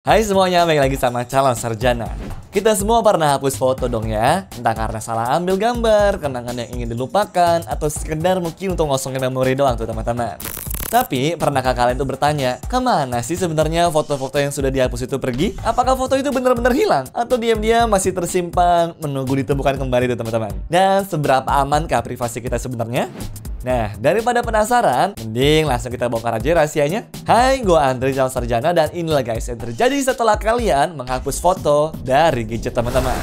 Hai semuanya, balik lagi sama Calon Sarjana. Kita semua pernah hapus foto dong ya. Entah karena salah ambil gambar, kenangan yang ingin dilupakan, atau sekedar mungkin untuk ngosongin memori doang tuh teman-teman. Tapi, pernahkah kalian tuh bertanya, kemana sih sebenarnya foto-foto yang sudah dihapus itu pergi? Apakah foto itu benar-benar hilang? Atau diam-diam masih tersimpan, menunggu ditemukan kembali tuh teman-teman? Dan seberapa amankah privasi kita sebenarnya? Nah, daripada penasaran, mending langsung kita bongkar aja rahasianya. Hai, gue Andre Calon Sarjana dan inilah guys yang terjadi setelah kalian menghapus foto dari gadget teman-teman.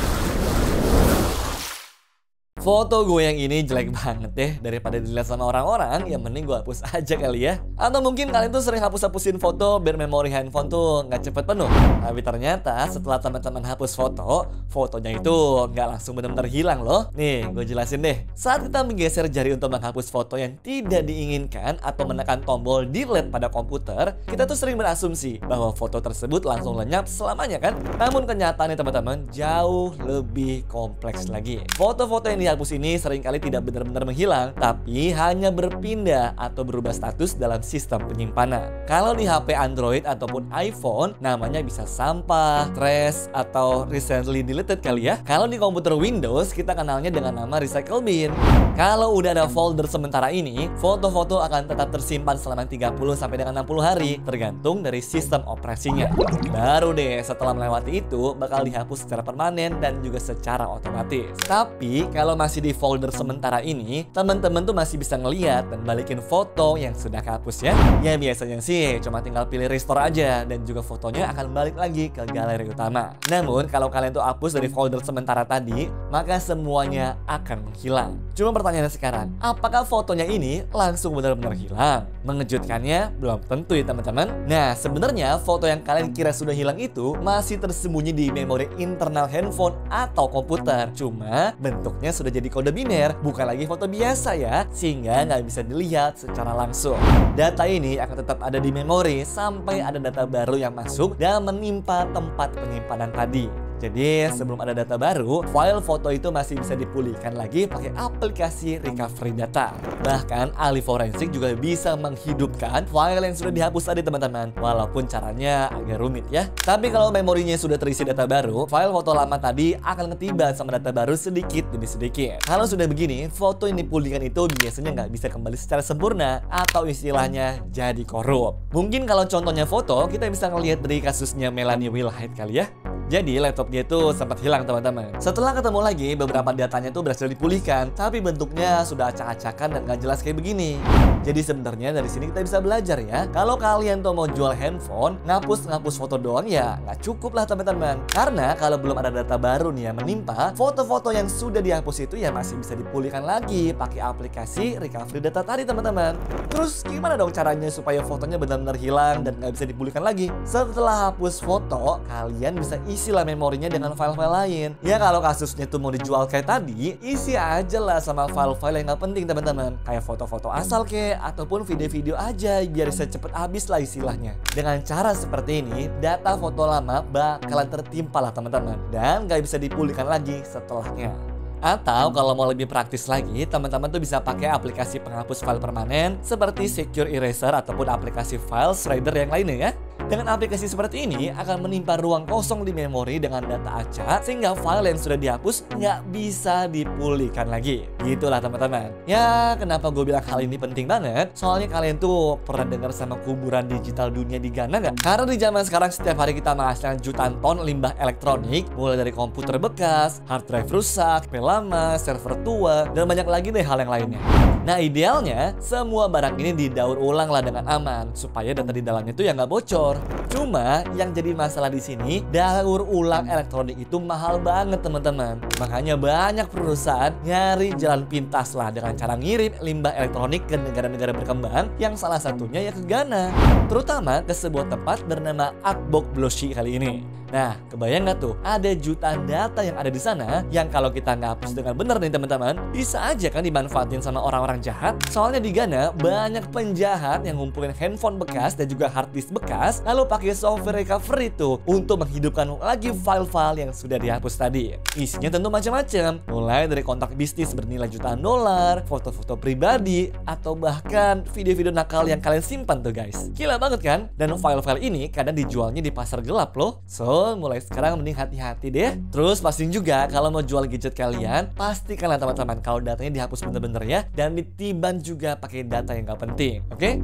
Foto gue yang ini jelek banget deh. Daripada dilihat sama orang-orang, ya mending gue hapus aja kali ya. Atau mungkin kalian tuh sering hapus-hapusin foto biar memori handphone tuh nggak cepet penuh. Tapi ternyata setelah teman-teman hapus foto, fotonya itu nggak langsung benar-benar hilang loh. Nih, gue jelasin deh. Saat kita menggeser jari untuk menghapus foto yang tidak diinginkan atau menekan tombol delete pada komputer, kita tuh sering berasumsi bahwa foto tersebut langsung lenyap selamanya kan? Namun kenyataannya teman-teman jauh lebih kompleks lagi. Foto-foto yang dihapus ini seringkali tidak benar-benar menghilang, tapi hanya berpindah atau berubah status dalam sistem penyimpanan. Kalau di HP Android ataupun iPhone, namanya bisa sampah, trash, atau recently deleted kali ya. Kalau di komputer Windows, kita kenalnya dengan nama recycle bin. Kalau udah ada folder sementara ini, foto-foto akan tetap tersimpan selama 30 sampai dengan 60 hari, tergantung dari sistem operasinya. Baru deh setelah melewati itu, bakal dihapus secara permanen dan juga secara otomatis. Tapi kalau masih di folder sementara ini, teman-teman tuh masih bisa ngeliat dan balikin foto yang sudah kehapus ya. Ya biasanya sih cuma tinggal pilih restore aja dan juga fotonya akan balik lagi ke galeri utama. Namun kalau kalian tuh hapus dari folder sementara tadi, maka semuanya akan menghilang. Cuma pertanyaannya sekarang, apakah fotonya ini langsung benar-benar hilang? Mengejutkannya belum tentu ya teman-teman. Nah sebenarnya foto yang kalian kira sudah hilang itu masih tersembunyi di memori internal handphone atau komputer. Cuma bentuknya sudah jadi kode biner, bukan lagi foto biasa ya, sehingga nggak bisa dilihat secara langsung. Data ini akan tetap ada di memori sampai ada data baru yang masuk dan menimpa tempat penyimpanan tadi. Jadi sebelum ada data baru, file foto itu masih bisa dipulihkan lagi pakai aplikasi recovery data. Bahkan ahli forensik juga bisa menghidupkan file yang sudah dihapus tadi teman-teman, walaupun caranya agak rumit ya. Tapi kalau memorinya sudah terisi data baru, file foto lama tadi akan ketiban sama data baru sedikit demi sedikit. Kalau sudah begini, foto yang dipulihkan itu biasanya nggak bisa kembali secara sempurna atau istilahnya jadi korup. Mungkin kalau contohnya foto, kita bisa ngelihat dari kasusnya Melanie Wilhite kali ya. Jadi laptop dia itu sempat hilang teman-teman. Setelah ketemu lagi, beberapa datanya tuh berhasil dipulihkan, tapi bentuknya sudah acak-acakan dan gak jelas kayak begini. Jadi sebenarnya dari sini kita bisa belajar ya. Kalau kalian tuh mau jual handphone, ngapus foto doang ya nggak cukup lah teman-teman. Karena kalau belum ada data baru nih yang menimpa, foto-foto yang sudah dihapus itu ya masih bisa dipulihkan lagi pakai aplikasi recovery data tadi teman-teman. Terus gimana dong caranya supaya fotonya benar-benar hilang dan nggak bisa dipulihkan lagi? Setelah hapus foto, kalian bisa isilah memorinya dengan file-file lain. Ya kalau kasusnya tuh mau dijual kayak tadi, isi aja lah sama file-file yang nggak penting teman-teman. Kayak foto-foto asal kek, ataupun video-video aja biar bisa cepet habis lah istilahnya. Dengan cara seperti ini, data foto lama bakalan tertimpa lah teman-teman. Dan nggak bisa dipulihkan lagi setelahnya. Atau kalau mau lebih praktis lagi, teman-teman tuh bisa pakai aplikasi penghapus file permanen seperti Secure Eraser ataupun aplikasi file shredder yang lainnya ya. Dengan aplikasi seperti ini akan menimpa ruang kosong di memori dengan data acak sehingga file yang sudah dihapus nggak bisa dipulihkan lagi. Gitulah teman-teman. Ya kenapa gue bilang hal ini penting banget? Soalnya kalian tuh pernah dengar sama kuburan digital dunia di Ghana nggak? Karena di zaman sekarang setiap hari kita menghasilkan jutaan ton limbah elektronik, mulai dari komputer bekas, hard drive rusak, HP lama, server tua, dan banyak lagi deh hal yang lainnya. Nah idealnya semua barang ini didaur ulang lah dengan aman supaya data di dalamnya itu ya nggak bocor. Cuma yang jadi masalah di sini daur ulang elektronik itu mahal banget teman-teman. Makanya banyak perusahaan nyari jalan pintas lah dengan cara ngirim limbah elektronik ke negara-negara berkembang yang salah satunya ya ke Ghana. Terutama ke sebuah tempat bernama Akbok Bloshi kali ini. Nah, kebayang nggak tuh? Ada jutaan data yang ada di sana yang kalau kita nggak hapus dengan benar nih teman-teman, bisa aja kan dimanfaatin sama orang-orang jahat. Soalnya di Ghana banyak penjahat yang ngumpulin handphone bekas dan juga hard disk bekas, lalu pakai software recovery tuh untuk menghidupkan lagi file-file yang sudah dihapus tadi. Isinya tentu macam-macam, mulai dari kontak bisnis bernilai jutaan dolar, foto-foto pribadi, atau bahkan video-video nakal yang kalian simpan tuh guys. Gila banget kan? Dan file-file ini kadang dijualnya di pasar gelap loh. So, mulai sekarang mending hati-hati deh. Terus pastiin juga kalau mau jual gadget kalian, pastikan lah teman-teman kalau datanya dihapus bener-bener ya, dan ditiban juga pakai data yang gak penting, oke?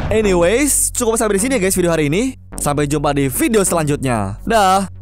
Anyways, cukup sampai di sini ya guys video hari ini. Sampai jumpa di video selanjutnya. Dah.